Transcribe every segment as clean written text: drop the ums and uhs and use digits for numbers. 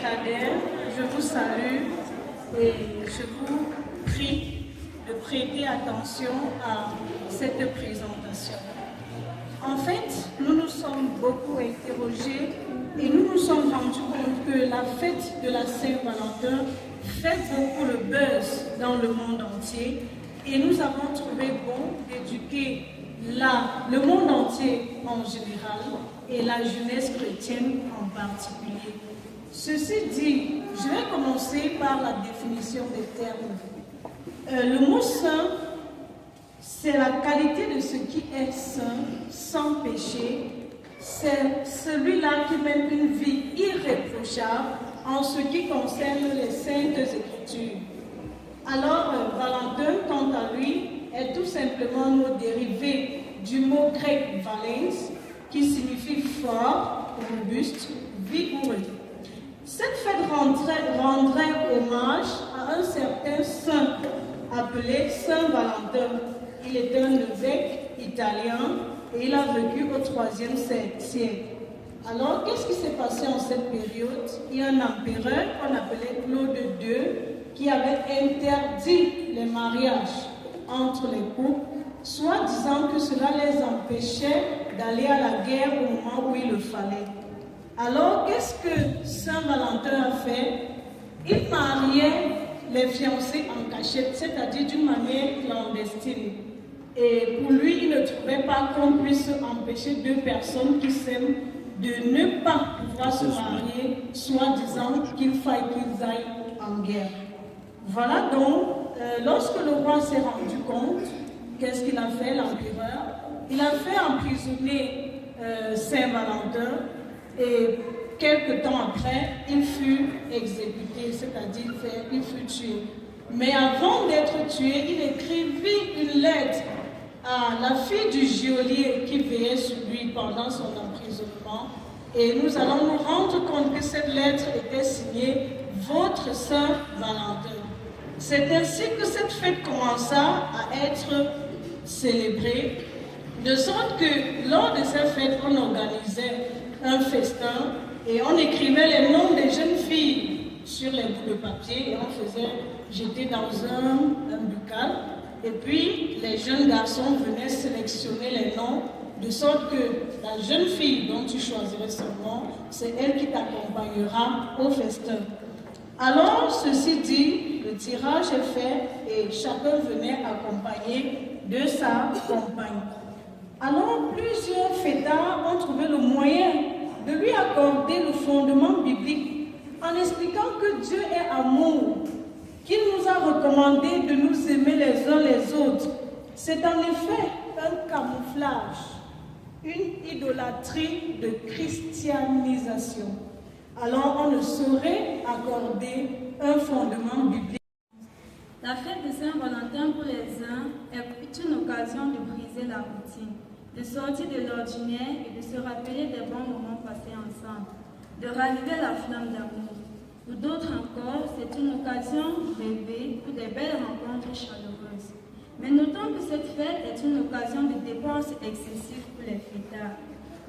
cadets, je vous salue et je vous prie de prêter attention à cette présentation. En fait, nous nous sommes beaucoup interrogés et nous nous sommes rendus compte que la fête de la Saint-Valentin fait beaucoup le buzz dans le monde entier et nous avons trouvé bon d'éduquer le monde entier en général et la jeunesse chrétienne en particulier. Ceci dit, je vais commencer par la définition des termes. Le mot saint, c'est la qualité de ce qui est saint, sans péché. C'est celui-là qui mène une vie irréprochable en ce qui concerne les saintes écritures. Alors, Valentin, quant à lui, est tout simplement un mot dérivé du mot grec valens, qui signifie fort, robuste, vigoureux. Cette fête rendrait hommage à un certain saint appelé Saint Valentin. Il est un évêque italien et il a vécu au IIIe siècle. Alors, qu'est-ce qui s'est passé en cette période? Il y a un empereur qu'on appelait Claude II qui avait interdit les mariages entre les couples, soit disant que cela les empêchait d'aller à la guerre au moment où il le fallait. Alors, qu'est-ce que Saint Valentin a fait? Il mariait les fiancés en cachette, c'est-à-dire d'une manière clandestine. Et pour lui, il ne trouvait pas qu'on puisse empêcher deux personnes qui s'aiment de ne pas pouvoir se marier, soit disant qu'il faille qu'ils aillent en guerre. Voilà donc, lorsque le roi s'est rendu compte, qu'est-ce qu'il a fait, l'empereur? Il a fait emprisonner Saint-Valentin et quelque temps après, il fut exécuté, c'est-à-dire il fut tué. Mais avant d'être tué, il écrivit une lettre à la fille du geôlier qui veillait sur lui pendant son emprisonnement. Et nous allons nous rendre compte que cette lettre était signée « Votre Saint Valentin ». C'est ainsi que cette fête commença à être célébrée, de sorte que lors de cette fête, on organisait un festin et on écrivait les noms des jeunes filles sur les bouts de papier et on faisait jeter dans un buccal. Et puis, les jeunes garçons venaient sélectionner les noms, de sorte que la jeune fille dont tu choisirais son nom, c'est elle qui t'accompagnera au festin. Alors, ceci dit, le tirage est fait et chacun venait accompagné de sa compagne. Alors, plusieurs fêtards ont trouvé le moyen de lui accorder le fondement biblique en expliquant que Dieu est amour, qu'il nous a recommandé de nous aimer les uns les autres. C'est en effet un camouflage, une idolâtrie de christianisation. Alors on ne saurait accorder un fondement biblique. La fête de Saint-Valentin pour les uns est une occasion de briser la routine, de sortir de l'ordinaire et de se rappeler des bons moments passés ensemble, de raviver la flamme d'amour. Pour d'autres encore, c'est une occasion rêvée pour des belles rencontres chaleureuses. Mais notons que cette fête est une occasion de dépenses excessives pour les fêtards.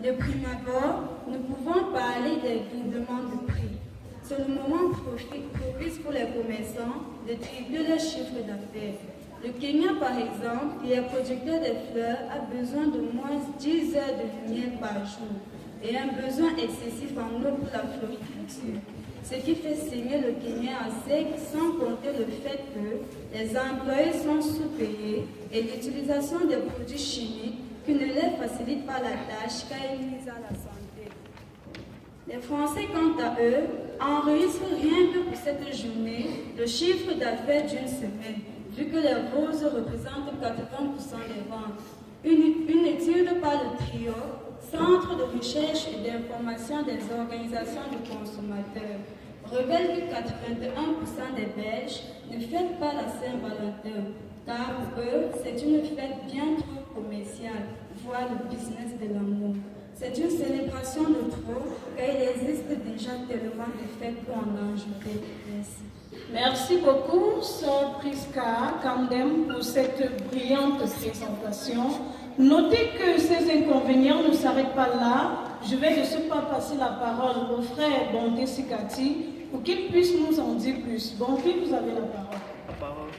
De prime abord, nous pouvons parler des doublements de prix. C'est le moment propice pour les commerçants de tripler leur chiffre d'affaires. Le Kenya, par exemple, qui est producteur de fleurs, a besoin de moins 10 heures de lumière par jour et un besoin excessif en eau pour la floriculture. Ce qui fait saigner le Kenya à sec, sans compter le fait que les employés sont sous-payés et l'utilisation des produits chimiques qui ne leur facilitent pas la tâche car ils nuisent à la santé. Les Français, quant à eux, enregistrent rien que pour cette journée le chiffre d'affaires d'une semaine, vu que les roses représentent 80% des ventes. Une étude par le TRIO, Centre de recherche et d'information des organisations de consommateurs, révèle que 81% des Belges ne fêtent pas la Saint-Valentin, car pour eux, c'est une fête bien trop commerciale, voire le business de l'amour. C'est une célébration de trop, car il existe déjà tellement de fêtes pour en ajouter. Merci. Merci beaucoup, Sœur Priska Kandem, pour cette brillante présentation. Notez que ces inconvénients ne s'arrêtent pas là. Je vais de ce pas passer la parole au frère Bonté Sikati pour qu'il puisse nous en dire plus. Bon, qui vous avez la parole?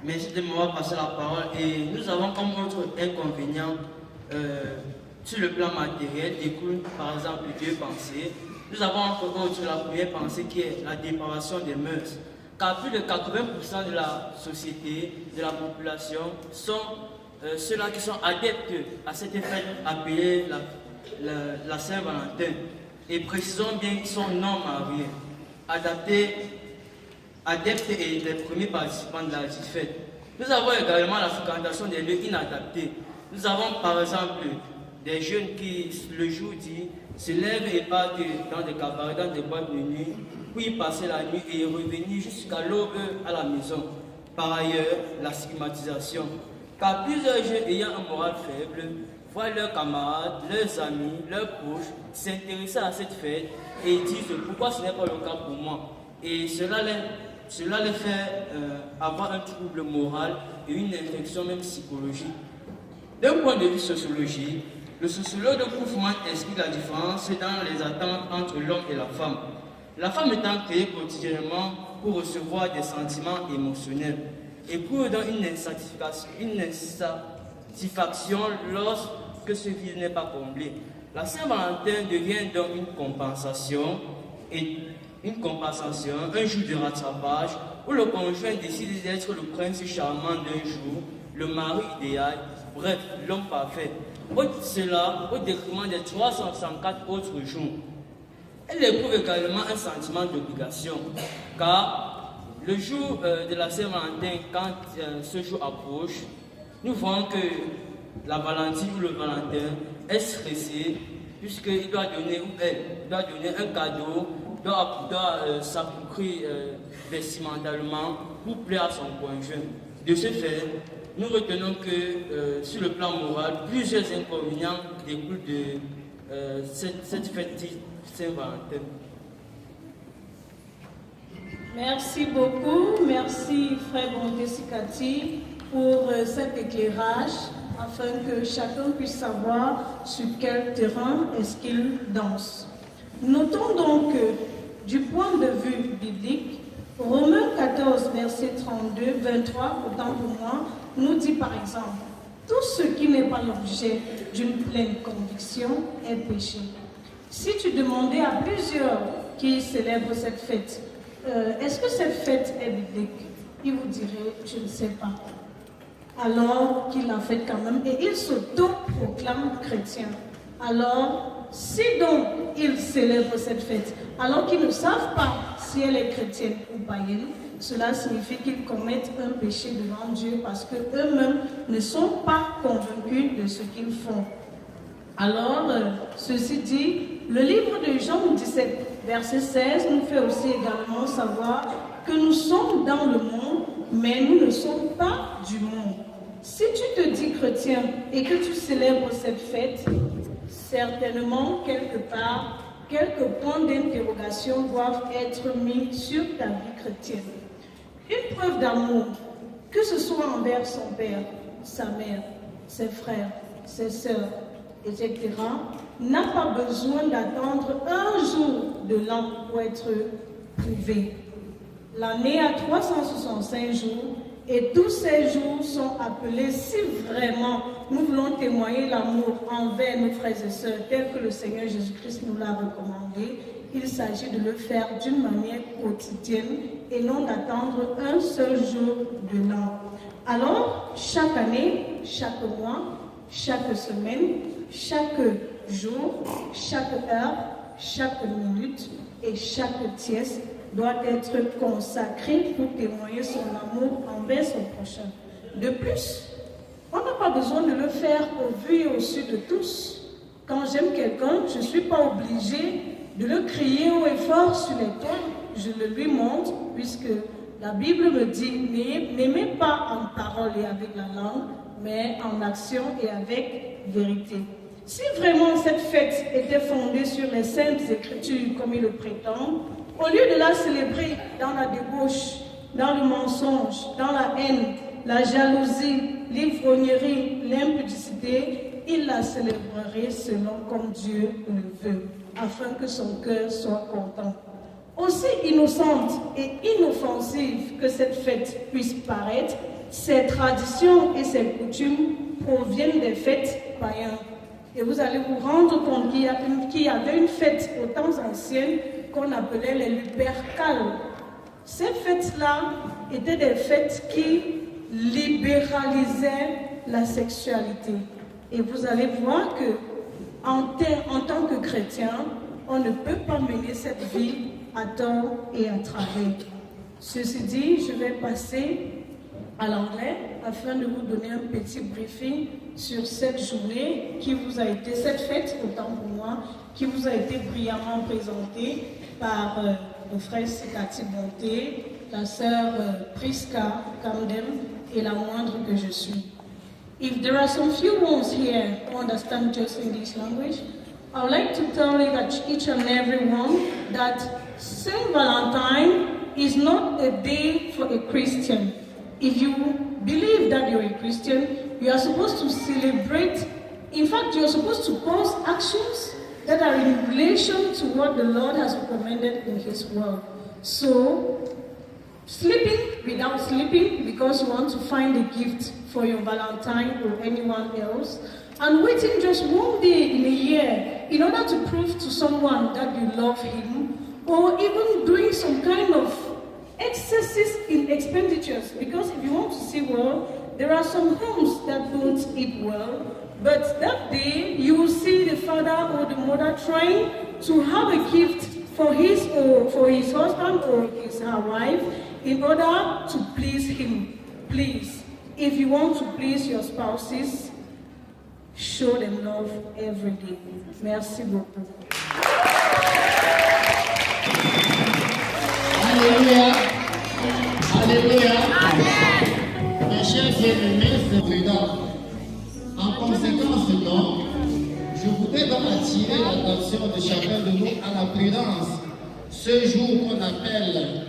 Merci de m'avoir passé la parole. Et nous avons comme autre inconvénient sur le plan matériel, découle par exemple deux pensées. Nous avons entre autres la première pensée qui est la dépravation des mœurs. Car plus de 80% de la société, de la population, sont ceux-là qui sont adeptes à cette fête appelée la Saint-Valentin. Et précisons bien qu'ils sont non mariés, adeptes et les premiers participants de la fête. Nous avons également la fréquentation des lieux inadaptés. Nous avons par exemple des jeunes qui, le jour dit, se lèvent et partent dans des cabarets, dans des boîtes de nuit, puis passer la nuit et revenir jusqu'à l'aube à la maison. Par ailleurs, la stigmatisation. Car plusieurs jeunes ayant un moral faible voient leurs camarades, leurs amis, leurs proches s'intéresser à cette fête et disent pourquoi ce n'est pas le cas pour moi. Et cela les fait avoir un trouble moral et une infection même psychologique. D'un point de vue sociologique, le sociologue Koufman explique la différence dans les attentes entre l'homme et la femme. La femme étant créée quotidiennement pour recevoir des sentiments émotionnels et pour dans une insatisfaction lorsque ce vide n'est pas comblé. La Saint-Valentin devient donc une compensation, un jour de rattrapage où le conjoint décide d'être le prince charmant d'un jour, le mari idéal, bref, l'homme parfait. Cela au détriment des 364 autres jours. Elle éprouve également un sentiment d'obligation, car le jour de la Saint-Valentin, quand ce jour approche, nous voyons que la Valentine ou le Valentin est stressé, puisqu'il doit donner, ou elle doit donner un cadeau, doit s'approprier vestimentalement pour plaire à son conjoint. De ce fait, nous retenons que sur le plan moral, plusieurs inconvénients découlent de cette fête Saint-Valentin. Merci beaucoup. Merci Frère Bondesikati pour cet éclairage afin que chacun puisse savoir sur quel terrain est-ce qu'il danse. Notons donc que du point de vue biblique, Romains 14, verset 32, 23, autant pour moi, nous dit par exemple, tout ce qui n'est pas l'objet d'une pleine conviction est péché. Si tu demandais à plusieurs qui célèbrent cette fête, est-ce que cette fête est biblique? Ils vous diraient, je ne sais pas. Alors qu'il l'a faite quand même, et ils s'auto-proclament chrétiens. Alors, si donc ils célèbrent cette fête, alors qu'ils ne savent pas si elle est chrétienne ou païenne, cela signifie qu'ils commettent un péché devant Dieu parce qu'eux-mêmes ne sont pas convaincus de ce qu'ils font. Alors, ceci dit, le livre de Jean 17, verset 16, nous fait aussi également savoir que nous sommes dans le monde, mais nous ne sommes pas du monde. Si tu te dis chrétien et que tu célèbres cette fête, certainement, quelque part, quelques points d'interrogation doivent être mis sur ta vie chrétienne. Une preuve d'amour, que ce soit envers son père, sa mère, ses frères, ses sœurs, etc., n'a pas besoin d'attendre un jour de l'an pour être prouvée. L'année a 365 jours et tous ces jours sont appelés, si vraiment nous voulons témoigner l'amour envers nos frères et sœurs tel que le Seigneur Jésus-Christ nous l'a recommandé, il s'agit de le faire d'une manière quotidienne et non d'attendre un seul jour de l'an. Alors, chaque année, chaque mois, chaque semaine, chaque jour, chaque heure, chaque minute et chaque tiers doit être consacré pour témoigner son amour envers son prochain. De plus, on n'a pas besoin de le faire au vu et au su de tous. Quand j'aime quelqu'un, je ne suis pas obligée de le crier haut et fort sur les toits. Je le lui montre, puisque la Bible me dit, n'aimez pas en parole et avec la langue, mais en action et avec vérité. Si vraiment cette fête était fondée sur les saintes écritures, comme ils le prétendent, au lieu de la célébrer dans la débauche, dans le mensonge, dans la haine, la jalousie, l'ivrognerie, l'impudicité, ils la célébreraient selon comme Dieu le veut. afin que son cœur soit content. Aussi innocente et inoffensive que cette fête puisse paraître, ses traditions et ses coutumes proviennent des fêtes païennes. Et vous allez vous rendre compte qu'il y avait une fête aux temps anciens qu'on appelait les Lupercales. Ces fêtes-là étaient des fêtes qui libéralisaient la sexualité. Et vous allez voir que en tant que chrétien, on ne peut pas mener cette vie à tort et à travers. Ceci dit, je vais passer à l'anglais afin de vous donner un petit briefing sur cette journée qui vous a été, cette fête, autant pour moi, qui vous a été brillamment présentée par le frère Sikati Bonté, la sœur Priska Kamdem et la moindre que je suis. If there are some few ones here who understand just English language, I would like to tell you that each and every one that Saint Valentine is not a day for a Christian. If you believe that you're a Christian, you are supposed to celebrate. In fact, you're supposed to pose actions that are in relation to what the Lord has recommended in His Word. So, sleeping without sleeping because you want to find a gift for your Valentine or anyone else, and waiting just one day in a year in order to prove to someone that you love him, or even doing some kind of excesses in expenditures, because if you want to see well, there are some homes that don't eat well, but that day you will see the father or the mother trying to have a gift for his husband or her wife in order to please him. Please, if you want to please your spouses, show them love every day. Merci beaucoup. Alléluia. Alléluia. Mes chers bien-aimés, c'est prudent. En conséquence, donc, je voudrais donc attirer l'attention de chacun de nous à la prudence. Ce jour qu'on appelle